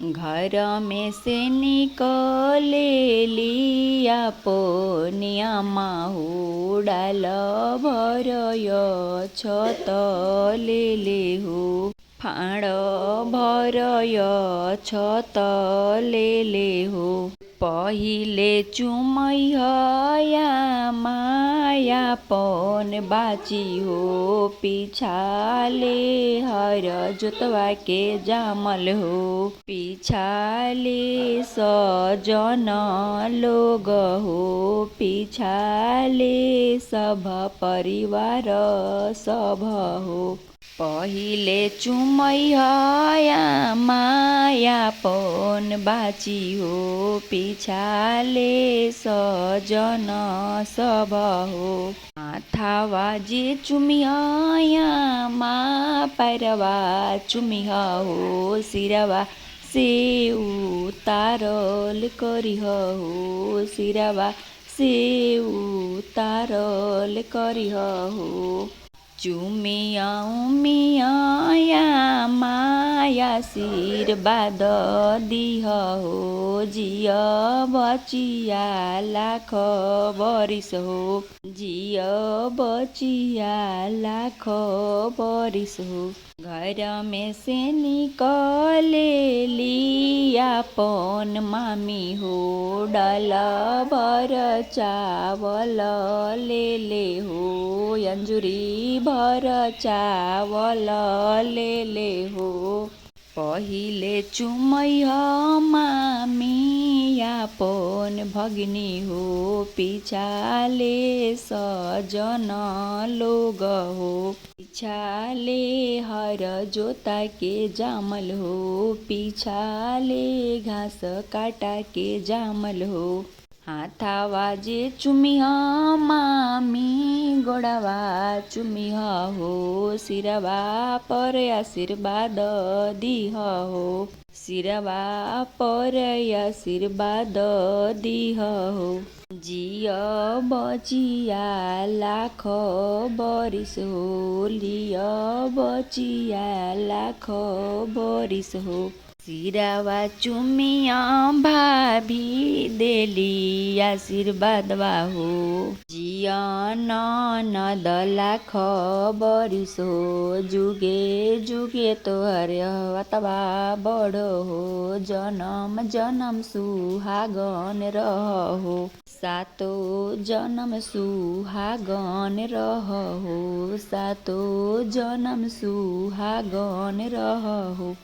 घर में से निकलेली आपनिया माहू डाल भरय छत लेले हो फाड़ भरय छत लेले हो पहिले चुमैया मायापन बाची हो पिछाले हर जोतवा के जामल हो पिछाले सजन लोग हो पिछाले सब परिवार सब हो पहिले चुमैया मायापन बाची हो पिछाले सजन सब हो माथावा जे चुमिया मा पैरवा चुमिह हो सिरवा से उतारल करिह हो सिरवा से उतारल करिह हो चुमिया उमिया माया आशीर्वाद दिह हो जिय बचिया लाख बरिस हो जिय बचिया लाख बरिस हो घर में से निकलेली आपन मामी हो डाल भर चावल लेले हो अंजुरी भर चावल लेले हो पहिले चुमैया मामी आपन भगिनी हो पिछाले सजन लोग हो पिछाले हर जोता के जामल हो पिछाले घास काटा के जामल हो हाथावा जे चुमिह मामी गोड़ावा चुमिह हो सिरवा पर आशीर्वाद दिह हो सिरवा पर आशीर्वाद दिह हो जिय बचिया लाख बरिस हो लिय बचिया लाख बरिस हो सिरावा चुमिया भाभी देली आशीर्वाद हो जिया ननद लाख बरिस हो जुगे जुगे तोहर हतवा बड़ हो जनम जनम सुहागन रह हो सातो जनम सुहागन रह हो सातो जनम सुहागन रह हो।